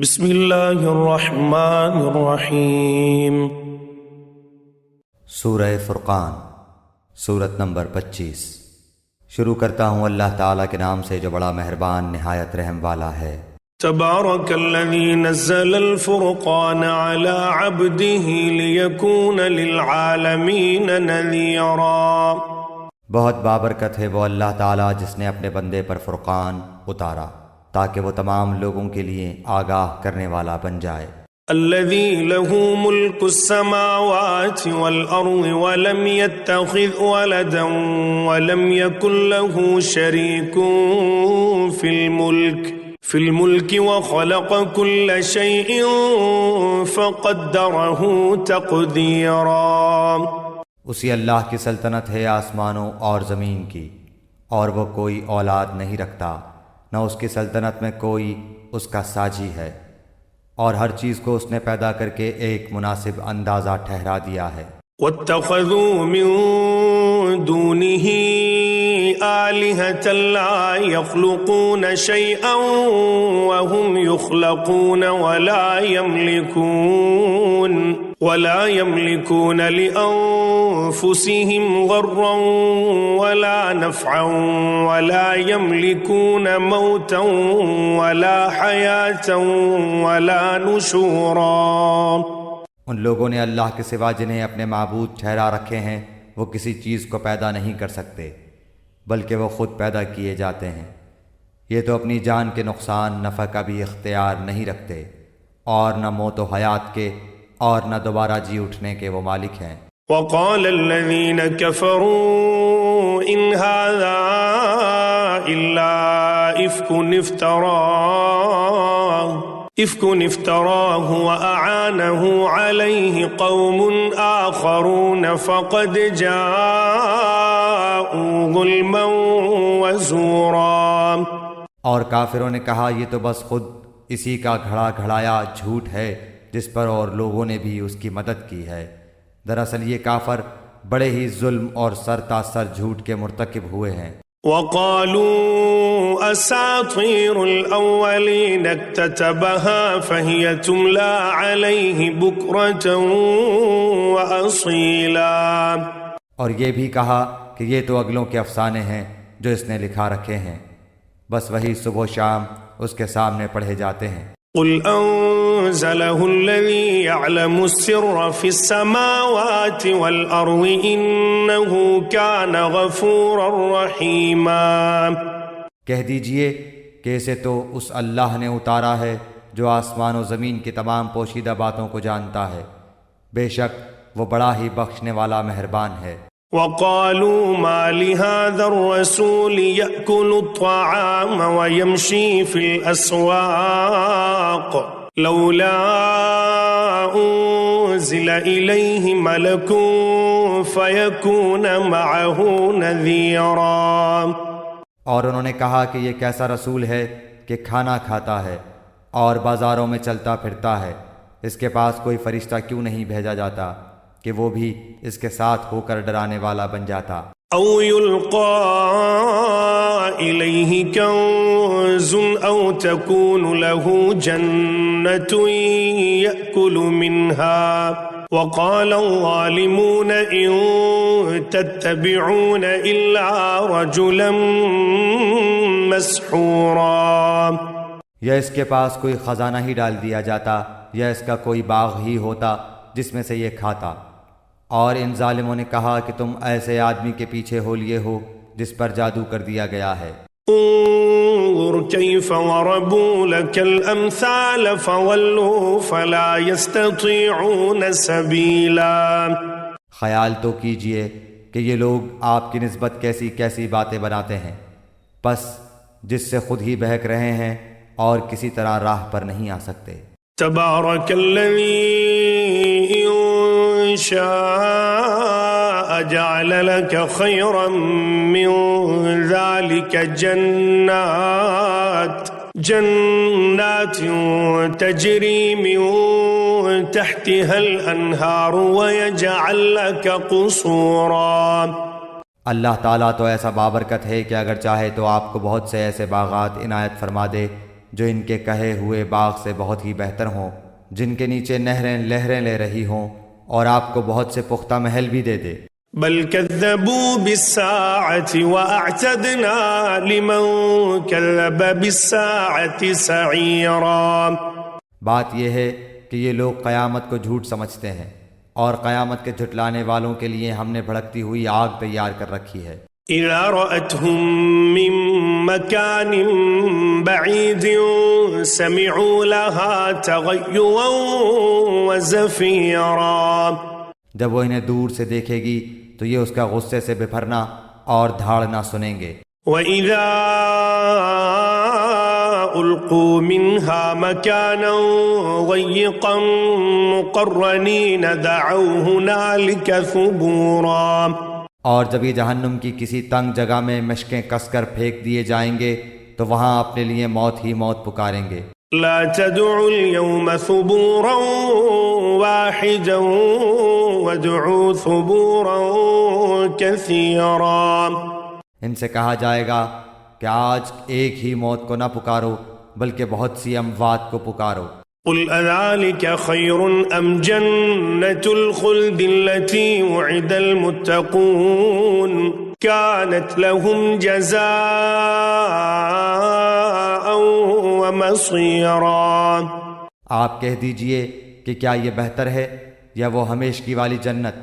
بسم اللہ الرحمن الرحیم۔ سورہ فرقان، سورت نمبر 25۔ شروع کرتا ہوں اللہ تعالیٰ کے نام سے جو بڑا مہربان نہایت رحم والا ہے۔ تبارک الذی نزل الفرقان علی عبدہ لیکون للعالمین نذیرا۔ بہت بابرکت ہے وہ اللہ تعالیٰ جس نے اپنے بندے پر فرقان اتارا تاکہ وہ تمام لوگوں کے لیے آگاہ کرنے والا بن جائے۔ الذی لہ ملک السماوات والارض ولم يتخذ ولدا ولم يكن له شریک فی الملک وخلق كل شیء فقدرہ تقدیرا۔ اسی اللہ کی سلطنت ہے آسمانوں اور زمین کی، اور وہ کوئی اولاد نہیں رکھتا، نہ اس کی سلطنت میں کوئی اس کا ساجی ہے، اور ہر چیز کو اس نے پیدا کر کے ایک مناسب اندازہ ٹھہرا دیا ہے۔ وَاتَّخَذُوا مِن دُونِهِ آلِهَةً لَا يَخْلُقُونَ شَيْئًا وَهُمْ يُخْلَقُونَ وَلَا يَمْلِكُونَ لِأَنفُسِهِمْ ضَرًّا وَلَا نَفْعًا وَلَا يَمْلِكُونَ مَوْتًا وَلَا حَيَاةً وَلَا نُشُورًا۔ ان لوگوں نے اللہ کے سوا جنہیں اپنے معبود ٹھہرا رکھے ہیں وہ کسی چیز کو پیدا نہیں کر سکتے، بلکہ وہ خود پیدا کیے جاتے ہیں۔ یہ تو اپنی جان کے نقصان نفع کا بھی اختیار نہیں رکھتے، اور نہ موت و حیات کے اور نہ دوبارہ جی اٹھنے کے وہ مالک ہیں۔ وقال الذين كفروا إن هذا إلا إفك افتراه وأعانه عليه قوم آخرون فقد جاءوا ظلما وزورا۔ اور کافروں نے کہا یہ تو بس خود اسی کا گھڑا گھڑایا جھوٹ ہے جس پر اور لوگوں نے بھی اس کی مدد کی ہے۔ دراصل یہ کافر بڑے ہی ظلم اور سر تاثر جھوٹ کے مرتکب ہوئے ہیں۔ وَقَالُوا أَسَاطِيرُ الْأَوَّلِينَ اكْتَتَبَهَا فَهِيَ تُمْلَى عَلَيْهِ بُكْرَةً وَأَصِيلًا۔ اور یہ بھی کہا کہ یہ تو اگلوں کے افسانے ہیں جو اس نے لکھا رکھے ہیں، بس وہی صبح و شام اس کے سامنے پڑھے جاتے ہیں۔ قُلْ أَنزَلَهُ الَّذِي يَعْلَمُ السِّرَّ فِي السَّمَاوَاتِ وَالْأَرْضِ إِنَّهُ كَانَ غَفُورًا رَحِيمًا۔ کہہ دیجئے کہ اسے تو اس اللہ نے اتارا ہے جو آسمان و زمین کی تمام پوشیدہ باتوں کو جانتا ہے، بے شک وہ بڑا ہی بخشنے والا مہربان ہے۔ وَقَالُوا مَا لِهَذَا الرَّسُولِ يَأْكُلُ الطَّعَامَ وَيَمْشِي فِي الْأَسْوَاقِ لَوْلَا أُنزِلَ إِلَيْهِ مَلَكٌ فَيَكُونَ مَعَهُ نَذِيرًا۔ اور انہوں نے کہا کہ یہ کیسا رسول ہے کہ کھانا کھاتا ہے اور بازاروں میں چلتا پھرتا ہے، اس کے پاس کوئی فرشتہ کیوں نہیں بھیجا جاتا کہ وہ بھی اس کے ساتھ ہو کر ڈرانے والا بن جاتا۔ او یلقا الیہ کنز او تکون له جنۃ یأکل منها وقال الظالمون ان تتبعون الا رجلا مسحورا۔ یا اس کے پاس کوئی خزانہ ہی ڈال دیا جاتا یا اس کا کوئی باغ ہی ہوتا جس میں سے یہ کھاتا، اور ان ظالموں نے کہا کہ تم ایسے آدمی کے پیچھے ہو لیے ہو جس پر جادو کر دیا گیا ہے۔ انظر کیف ضربوا لك الامثال فضلوا فلا يستطيعون سبیلا۔ خیال تو کیجئے کہ یہ لوگ آپ کی نسبت کیسی کیسی باتیں بناتے ہیں، پس جس سے خود ہی بہک رہے ہیں اور کسی طرح راہ پر نہیں آ سکتے۔ تبارک الذی ان شاء جعل لك خيرا من ذلك جنات تجري من تحتها الانہار ويجعل لك قصورا۔ اللہ تعالیٰ تو ایسا بابرکت ہے کہ اگر چاہے تو آپ کو بہت سے ایسے باغات عنایت فرما دے جو ان کے کہے ہوئے باغ سے بہت ہی بہتر ہوں، جن کے نیچے نہریں لہریں لے رہی ہوں، اور آپ کو بہت سے پختہ محل بھی دے دے۔ بل كذبوا بالساعة وأعتدنا لمن كذب بالساعة سعيرا۔ بات یہ ہے کہ یہ لوگ قیامت کو جھوٹ سمجھتے ہیں، اور قیامت کے جھٹلانے والوں کے لیے ہم نے بھڑکتی ہوئی آگ تیار کر رکھی ہے۔ إذا رأتهم من مكان بعيد سمعوا لها تغيظا وزفيرا۔ جب وہ انہیں دور سے دیکھے گی تو یہ اس کا غصے سے بپھرنا اور دھاڑنا سنیں گے۔ وَإِذَا أُلْقُوا مِنْهَا مَكَانًا ضَيِّقًا مُقَرَّنِينَ دَعَوْا هُنَالِكَ ثُبُورًا۔ اور جب یہ جہنم کی کسی تنگ جگہ میں مشکیں کس کر پھینک دیے جائیں گے تو وہاں اپنے لیے موت ہی موت پکاریں گے۔ لا تدعوا اليوم ثبورا واحدا وادعوا ثبورا كثيرا۔ ان سے کہا جائے گا کہ آج ایک ہی موت کو نہ پکارو بلکہ بہت سی اموات کو پکارو۔ قل اذلك خير ام جنة الخلد التي وعد المتقون كانت لهم جزاء ومصيرا۔ آپ کہہ دیجئے کہ کیا یہ بہتر ہے یا وہ ہمیشگی والی جنت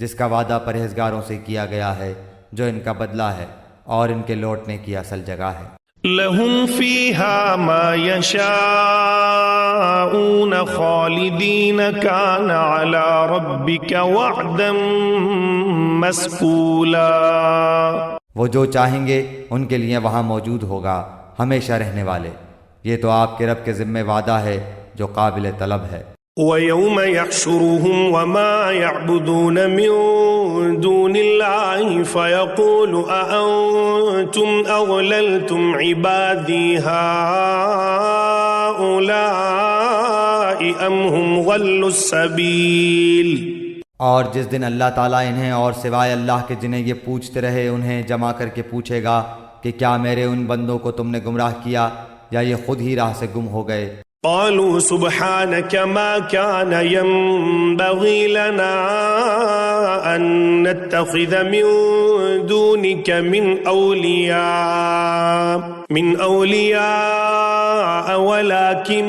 جس کا وعدہ پرہیزگاروں سے کیا گیا ہے، جو ان کا بدلہ ہے اور ان کے لوٹنے کی اصل جگہ ہے۔ لهم فيها ما يشاءون خالدين كان على ربك وعدا مسئولا۔ وہ جو چاہیں گے ان کے لیے وہاں موجود ہوگا، ہمیشہ رہنے والے۔ یہ تو آپ کے رب کے ذمہ وعدہ ہے جو قابل طلب ہے۔ وَيَوْمَ يَحْشُرُهُمْ وَمَا يَعْبُدُونَ مِن دُونِ اللَّهِ فَيَقُولُ أَأَنْتُمْ أَضْلَلْتُمْ عِبَادِي هَؤُلَاءِ أَمْ هُمْ ضَلُّوا السَّبِيلَ۔ اور جس دن اللہ تعالیٰ انہیں اور سوائے اللہ کے جنہیں یہ پوچھتے رہے انہیں جمع کر کے پوچھے گا کہ کیا میرے ان بندوں کو تم نے گمراہ کیا یا یہ خود ہی راہ سے گم ہو گئے۔ قالوا سبحانك ما كان ينبغي لنا أن نتخذ من دونك من أولياء ولكن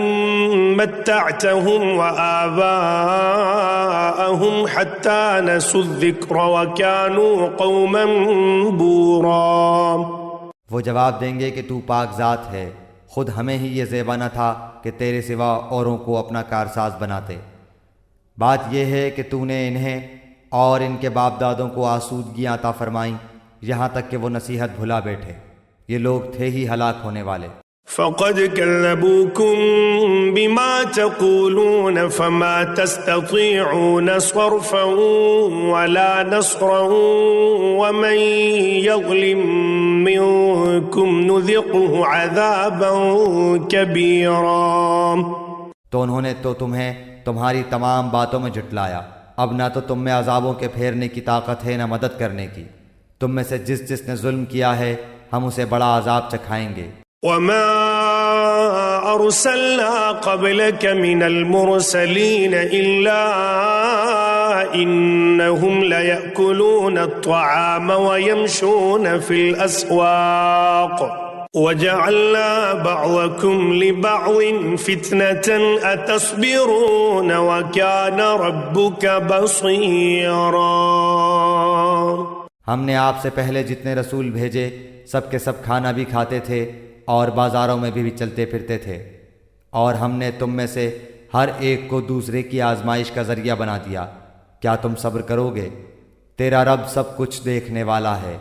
متعتهم وآباءهم حتى نسوا الذكر وكانوا قوما بورا۔ وہ جواب دیں گے کہ تو پاک ذات ہے، خود ہمیں ہی یہ زیبا نہ تھا کہ تیرے سوا اوروں کو اپنا کارساز بناتے۔ بات یہ ہے کہ تو نے انہیں اور ان کے باپ دادوں کو آسودگیاں عطا فرمائیں یہاں تک کہ وہ نصیحت بھلا بیٹھے۔ یہ لوگ تھے ہی ہلاک ہونے والے۔ فقد كذبوكم بما تقولون فما تستطيعون صرفا ولا نصرا ومن يظلم منكم نذقه عذابا كبيرا۔ تو انہوں نے تو تمہیں تمہاری تمام باتوں میں جھٹلایا، اب نہ تو تم میں عذابوں کے پھیرنے کی طاقت ہے نہ مدد کرنے کی۔ تم میں سے جس نے ظلم کیا ہے ہم اسے بڑا عذاب چکھائیں گے۔ وما أرسلنا قبلك من المرسلين إلا إنهم ليأكلون الطعام ويمشون في الأسواق وجعلنا بعضكم لبعض فتنة أتصبرون وكان ربك بصيرا۔ ہم نے آپ سے پہلے جتنے رسول بھیجے سب کے سب کھانا بھی کھاتے تھے اور بازاروں میں بھی چلتے پھرتے تھے، اور ہم نے تم میں سے ہر ایک کو دوسرے کی آزمائش کا ذریعہ بنا دیا۔ کیا تم صبر کرو گے؟ تیرا رب سب کچھ دیکھنے والا ہے۔